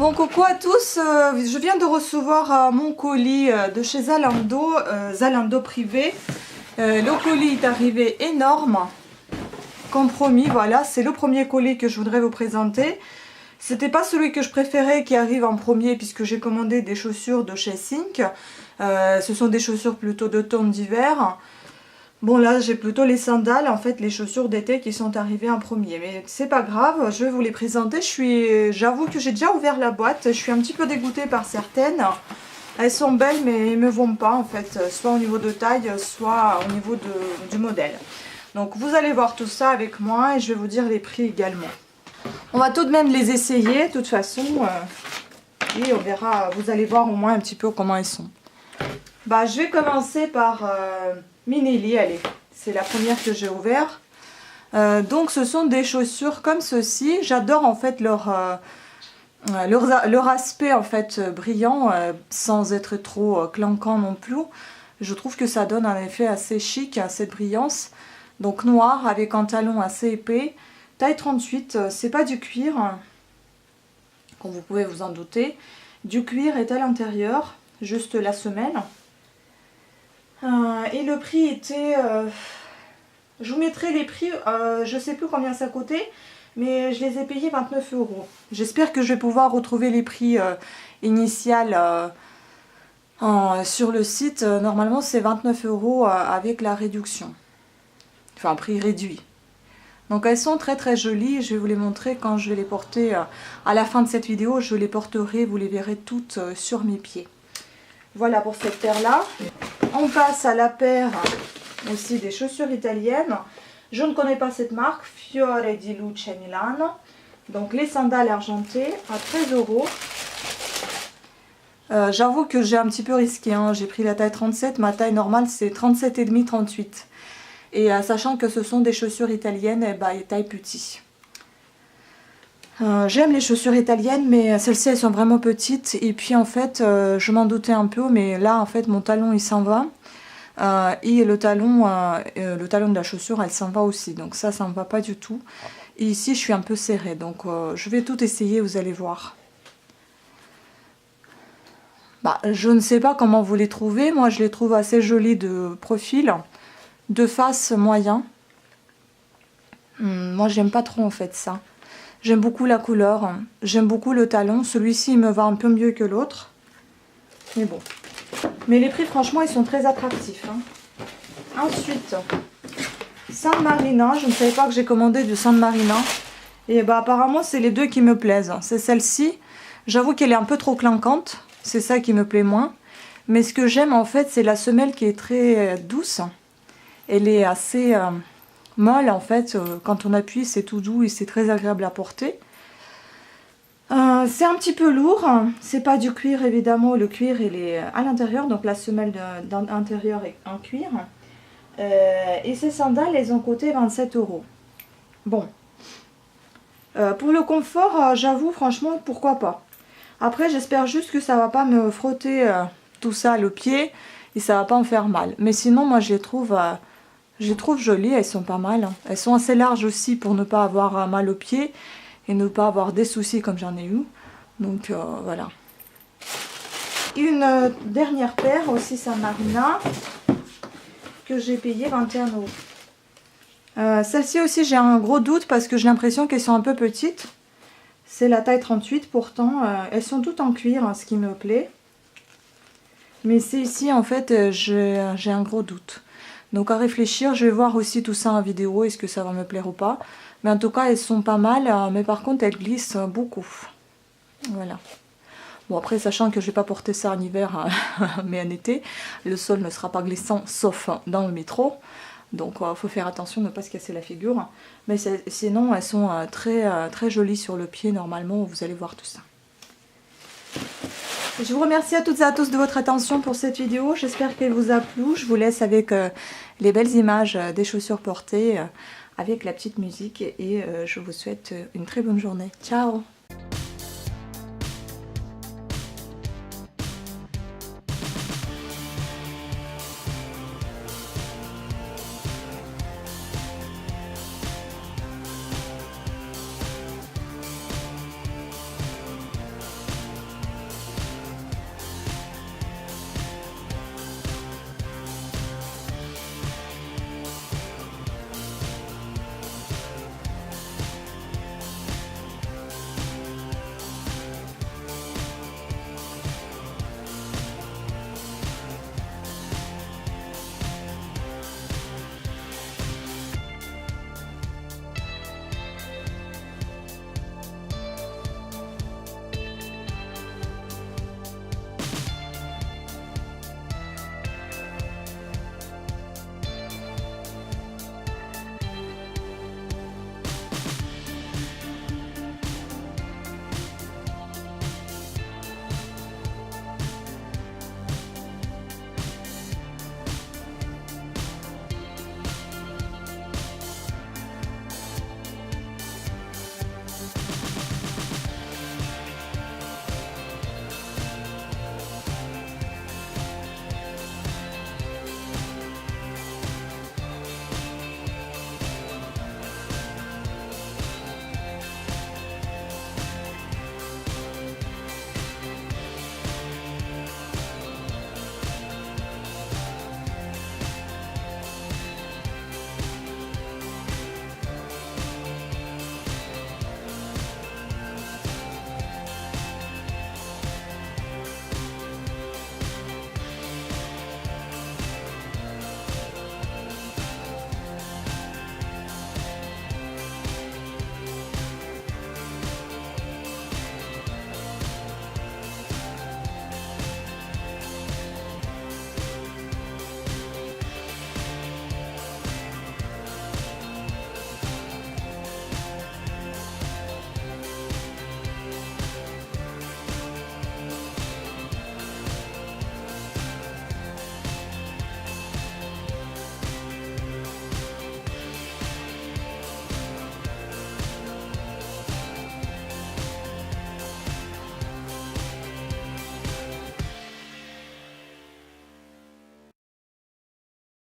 Bon, coucou à tous, je viens de recevoir mon colis de chez Zalando, Zalando privé. Le colis est arrivé énorme, comme promis, voilà, c'est le premier colis que je voudrais vous présenter. C'était pas celui que je préférais qui arrive en premier puisque j'ai commandé des chaussures de chez Sync. Ce sont des chaussures plutôt d'automne d'hiver. Bon là j'ai plutôt les sandales, en fait les chaussures d'été qui sont arrivées en premier. Mais c'est pas grave, je vais vous les présenter. J'avoue que j'ai déjà ouvert la boîte, je suis un petit peu dégoûtée par certaines. Elles sont belles mais elles ne me vont pas en fait, soit au niveau de taille, soit au niveau du modèle. Donc vous allez voir tout ça avec moi et je vais vous dire les prix également. On va tout de même les essayer de toute façon et on verra, vous allez voir au moins un petit peu comment elles sont. Bah, je vais commencer par Minelli, allez, c'est la première que j'ai ouverte. Donc ce sont des chaussures comme ceci. J'adore en fait leur aspect en fait brillant sans être trop clinquant non plus. Je trouve que ça donne un effet assez chic, cette brillance. Donc noir avec un talon assez épais. Taille 38, c'est pas du cuir, comme vous pouvez vous en douter. Du cuir est à l'intérieur, juste la semelle. Et le prix était... je vous mettrai les prix, je sais plus combien ça coûtait, mais je les ai payés 29 €. J'espère que je vais pouvoir retrouver les prix initial sur le site. Normalement c'est 29 € avec la réduction. Enfin prix réduit. Donc elles sont très très jolies, je vais vous les montrer quand je vais les porter à la fin de cette vidéo. Je les porterai, vous les verrez toutes sur mes pieds. Voilà pour cette paire là. On passe à la paire aussi des chaussures italiennes. Je ne connais pas cette marque, Fiore di Luce Milano. Donc les sandales argentées à 13 €. J'avoue que j'ai un petit peu risqué, hein. J'ai pris la taille 37, ma taille normale c'est 37,5, 38. Et sachant que ce sont des chaussures italiennes, et taille petit. J'aime les chaussures italiennes, mais celles-ci elles sont vraiment petites. Et puis en fait, je m'en doutais un peu, mais là en fait mon talon il s'en va. Et le talon de la chaussure elle s'en va aussi. Donc ça ne va pas du tout. Et ici je suis un peu serrée. Donc je vais tout essayer, vous allez voir. Je ne sais pas comment vous les trouvez. Moi je les trouve assez jolies de profil. De face moyen. Moi j'aime pas trop en fait ça. J'aime beaucoup la couleur, j'aime beaucoup le talon. Celui-ci me va un peu mieux que l'autre. Mais bon. Mais les prix franchement ils sont très attractifs. Ensuite, San Marina. Je ne savais pas que j'ai commandé du San Marina. Et apparemment c'est les deux qui me plaisent. C'est celle-ci. J'avoue qu'elle est un peu trop clinquante. C'est ça qui me plaît moins. Mais ce que j'aime en fait c'est la semelle qui est très douce. Elle est assez molle en fait, quand on appuie c'est tout doux et c'est très agréable à porter. C'est un petit peu lourd, c'est pas du cuir évidemment, le cuir il est à l'intérieur, donc la semelle intérieure est en cuir. Et ces sandales elles ont coûté 27 €. Bon, pour le confort j'avoue franchement pourquoi pas. Après j'espère juste que ça va pas me frotter tout ça le pied et ça va pas en faire mal. Mais sinon moi je les trouve jolies, elles sont pas mal. Elles sont assez larges aussi pour ne pas avoir mal aux pieds et ne pas avoir des soucis comme j'en ai eu. Donc voilà. Une dernière paire aussi San Marina que j'ai payé 21 €. Celle-ci aussi j'ai un gros doute parce que j'ai l'impression qu'elles sont un peu petites. C'est la taille 38 pourtant. Elles sont toutes en cuir, ce qui me plaît. Mais c'est ici en fait j'ai un gros doute. Donc à réfléchir, je vais voir aussi tout ça en vidéo, est-ce que ça va me plaire ou pas. Mais en tout cas, elles sont pas mal, mais par contre, elles glissent beaucoup. Voilà. Bon, après, sachant que je vais pas porter ça en hiver, mais en été, le sol ne sera pas glissant, sauf dans le métro. Donc, il faut faire attention de ne pas se casser la figure. Mais sinon, elles sont très jolies sur le pied, normalement, vous allez voir tout ça. Je vous remercie à toutes et à tous de votre attention pour cette vidéo. J'espère qu'elle vous a plu. Je vous laisse avec les belles images des chaussures portées, avec la petite musique. Et je vous souhaite une très bonne journée. Ciao!